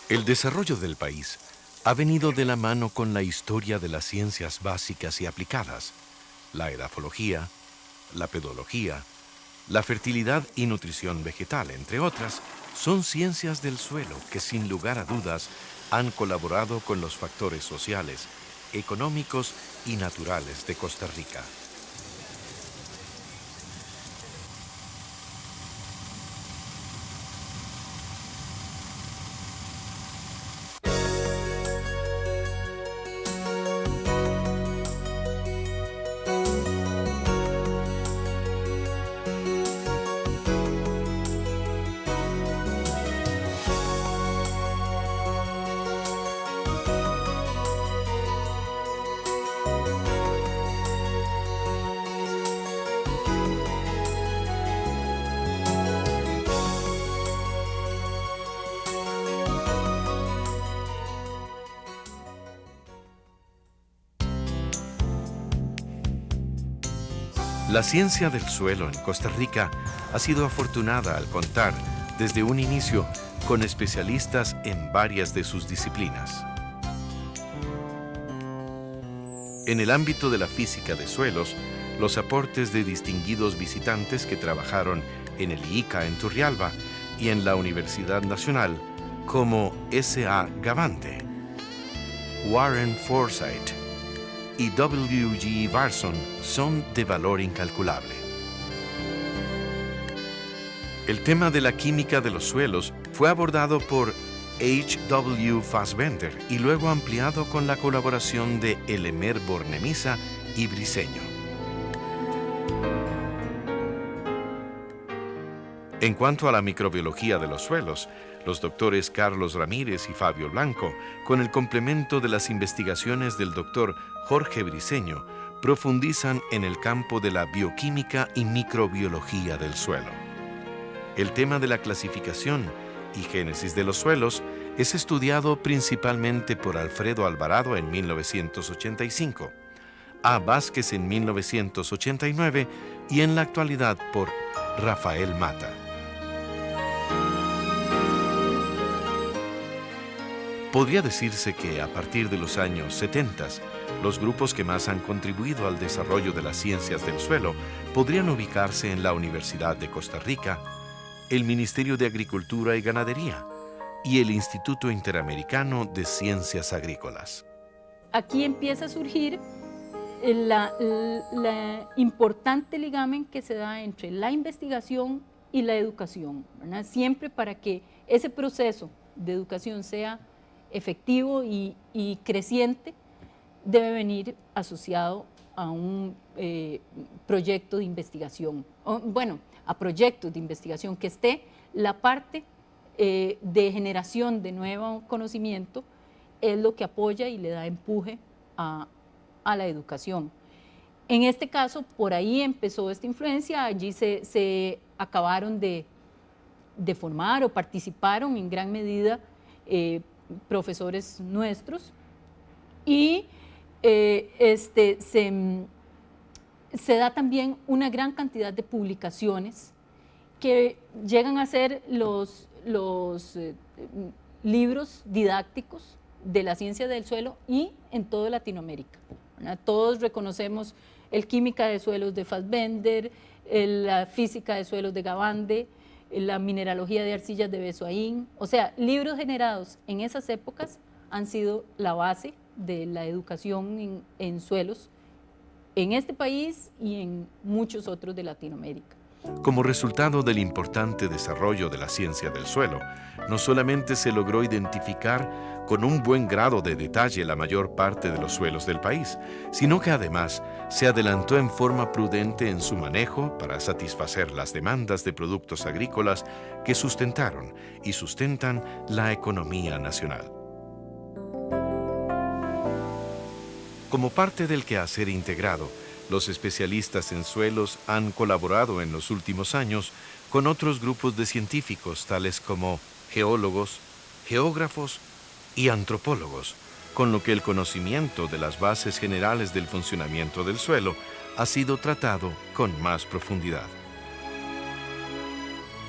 El desarrollo del país ha venido de la mano con la historia de las ciencias básicas y aplicadas, la edafología, la pedología, la fertilidad y nutrición vegetal, entre otras, son ciencias del suelo que sin lugar a dudas han colaborado con los factores sociales, económicos y naturales de Costa Rica. La ciencia del suelo en Costa Rica ha sido afortunada al contar, desde un inicio, con especialistas en varias de sus disciplinas. En el ámbito de la física de suelos, los aportes de distinguidos visitantes que trabajaron en el IICA en Turrialba y en la Universidad Nacional, como S.A. Gavante, Warren Forsythe y W.G. Varson, son de valor incalculable. El tema de la química de los suelos fue abordado por H.W. Fassbender y luego ampliado con la colaboración de Elemer Bornemisa y Briceño. En cuanto a la microbiología de los suelos, los doctores Carlos Ramírez y Fabio Blanco, con el complemento de las investigaciones del doctor Jorge Briceño, profundizan en el campo de la bioquímica y microbiología del suelo. El tema de la clasificación y génesis de los suelos es estudiado principalmente por Alfredo Alvarado en 1985, A. Vázquez en 1989 y en la actualidad por Rafael Mata. Podría decirse que a partir de los años 70, los grupos que más han contribuido al desarrollo de las ciencias del suelo podrían ubicarse en la Universidad de Costa Rica, el Ministerio de Agricultura y Ganadería y el Instituto Interamericano de Ciencias Agrícolas. Aquí empieza a surgir la importante ligamen que se da entre la investigación y la educación, ¿verdad? Siempre para que ese proceso de educación sea efectivo y creciente, debe venir asociado a un proyecto de investigación, a proyectos de investigación que esté la parte de generación de nuevo conocimiento, es lo que apoya y le da empuje a la educación. En este caso, por ahí empezó esta influencia, allí se acabaron de formar o participaron en gran medida profesores nuestros y se da también una gran cantidad de publicaciones que llegan a ser los libros didácticos de la ciencia del suelo y en toda Latinoamérica, ¿verdad? Todos reconocemos el Química de Suelos de Fassbender, la Física de Suelos de Gavande, la Mineralogía de Arcillas de Besoaín. O sea, libros generados en esas épocas han sido la base de la educación en suelos en este país y en muchos otros de Latinoamérica. Como resultado del importante desarrollo de la ciencia del suelo, no solamente se logró identificar con un buen grado de detalle la mayor parte de los suelos del país, sino que además se adelantó en forma prudente en su manejo para satisfacer las demandas de productos agrícolas que sustentaron y sustentan la economía nacional. Como parte del quehacer integrado, los especialistas en suelos han colaborado en los últimos años con otros grupos de científicos tales como geólogos, geógrafos y antropólogos, con lo que el conocimiento de las bases generales del funcionamiento del suelo ha sido tratado con más profundidad.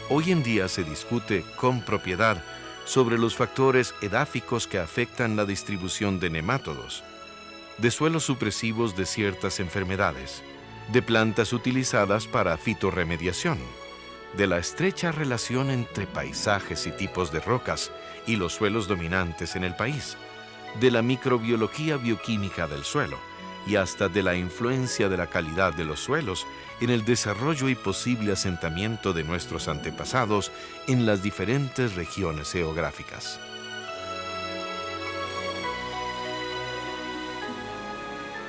Hoy en día se discute con propiedad sobre los factores edáficos que afectan la distribución de nemátodos, de suelos supresivos de ciertas enfermedades, de plantas utilizadas para fitorremediación, de la estrecha relación entre paisajes y tipos de rocas y los suelos dominantes en el país, de la microbiología bioquímica del suelo y hasta de la influencia de la calidad de los suelos en el desarrollo y posible asentamiento de nuestros antepasados en las diferentes regiones geográficas.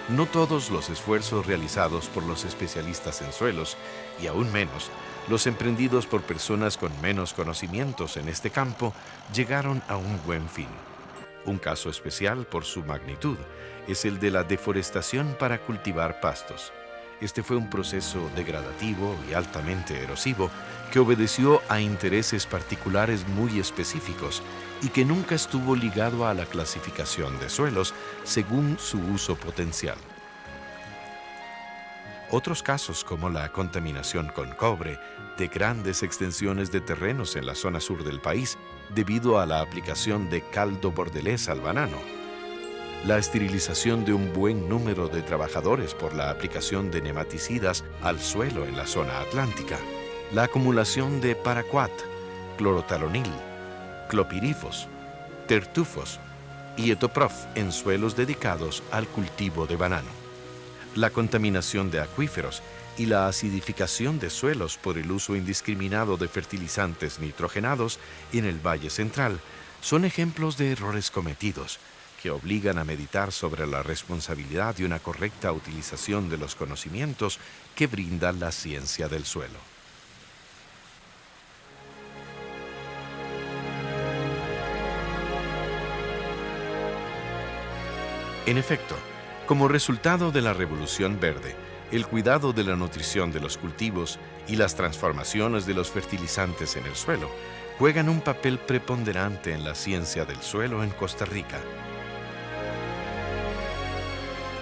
No todos los esfuerzos realizados por los especialistas en suelos, y aún menos los emprendidos por personas con menos conocimientos en este campo, llegaron a un buen fin. Un caso especial por su magnitud es el de la deforestación para cultivar pastos. Este fue un proceso degradativo y altamente erosivo que obedeció a intereses particulares muy específicos y que nunca estuvo ligado a la clasificación de suelos según su uso potencial. Otros casos, como la contaminación con cobre de grandes extensiones de terrenos en la zona sur del país debido a la aplicación de caldo bordelés al banano, la esterilización de un buen número de trabajadores por la aplicación de nematicidas al suelo en la zona atlántica, la acumulación de paraquat, clorotalonil, clopirifos, tertufos y etoprof en suelos dedicados al cultivo de banano, la contaminación de acuíferos y la acidificación de suelos por el uso indiscriminado de fertilizantes nitrogenados en el Valle Central son ejemplos de errores cometidos que obligan a meditar sobre la responsabilidad de una correcta utilización de los conocimientos que brinda la ciencia del suelo. En efecto, como resultado de la Revolución Verde, el cuidado de la nutrición de los cultivos y las transformaciones de los fertilizantes en el suelo juegan un papel preponderante en la ciencia del suelo en Costa Rica.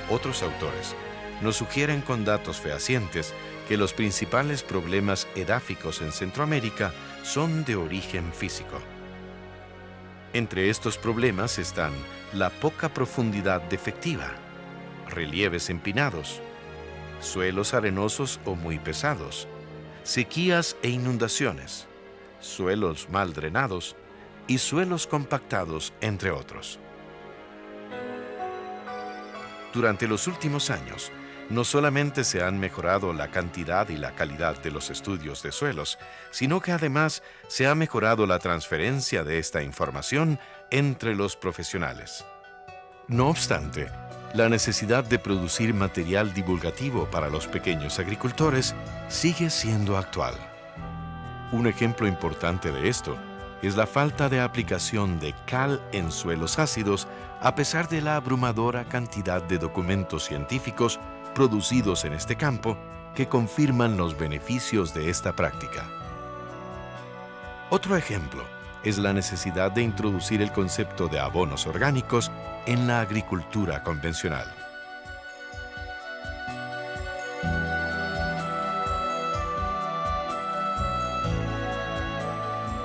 Otros autores nos sugieren con datos fehacientes que los principales problemas edáficos en Centroamérica son de origen físico. Entre estos problemas están la poca profundidad defectiva, relieves empinados, suelos arenosos o muy pesados, sequías e inundaciones, suelos mal drenados y suelos compactados, entre otros. Durante los últimos años, no solamente se han mejorado la cantidad y la calidad de los estudios de suelos, sino que además se ha mejorado la transferencia de esta información entre los profesionales. No obstante, la necesidad de producir material divulgativo para los pequeños agricultores sigue siendo actual. Un ejemplo importante de esto es la falta de aplicación de cal en suelos ácidos a pesar de la abrumadora cantidad de documentos científicos producidos en este campo que confirman los beneficios de esta práctica. Otro ejemplo es la necesidad de introducir el concepto de abonos orgánicos en la agricultura convencional.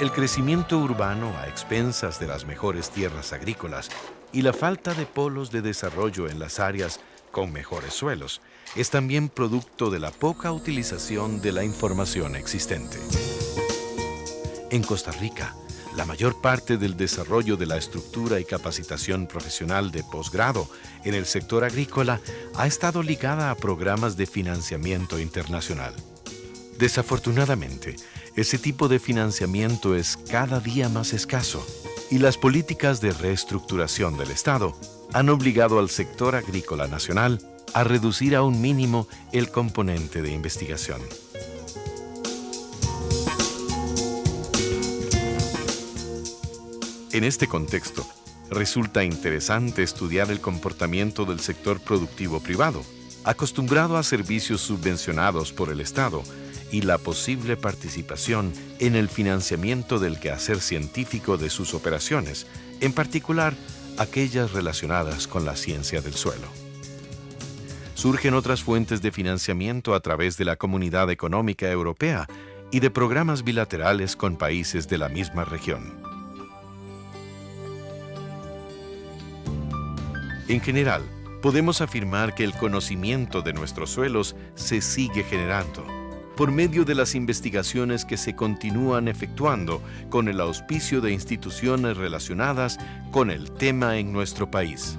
El crecimiento urbano a expensas de las mejores tierras agrícolas y la falta de polos de desarrollo en las áreas con mejores suelos es también producto de la poca utilización de la información existente. En Costa Rica, la mayor parte del desarrollo de la estructura y capacitación profesional de posgrado en el sector agrícola ha estado ligada a programas de financiamiento internacional. Desafortunadamente, ese tipo de financiamiento es cada día más escaso y las políticas de reestructuración del Estado han obligado al sector agrícola nacional a reducir a un mínimo el componente de investigación. En este contexto, resulta interesante estudiar el comportamiento del sector productivo privado, acostumbrado a servicios subvencionados por el Estado y la posible participación en el financiamiento del quehacer científico de sus operaciones, en particular aquellas relacionadas con la ciencia del suelo. Surgen otras fuentes de financiamiento a través de la Comunidad Económica Europea y de programas bilaterales con países de la misma región. En general, podemos afirmar que el conocimiento de nuestros suelos se sigue generando por medio de las investigaciones que se continúan efectuando con el auspicio de instituciones relacionadas con el tema en nuestro país.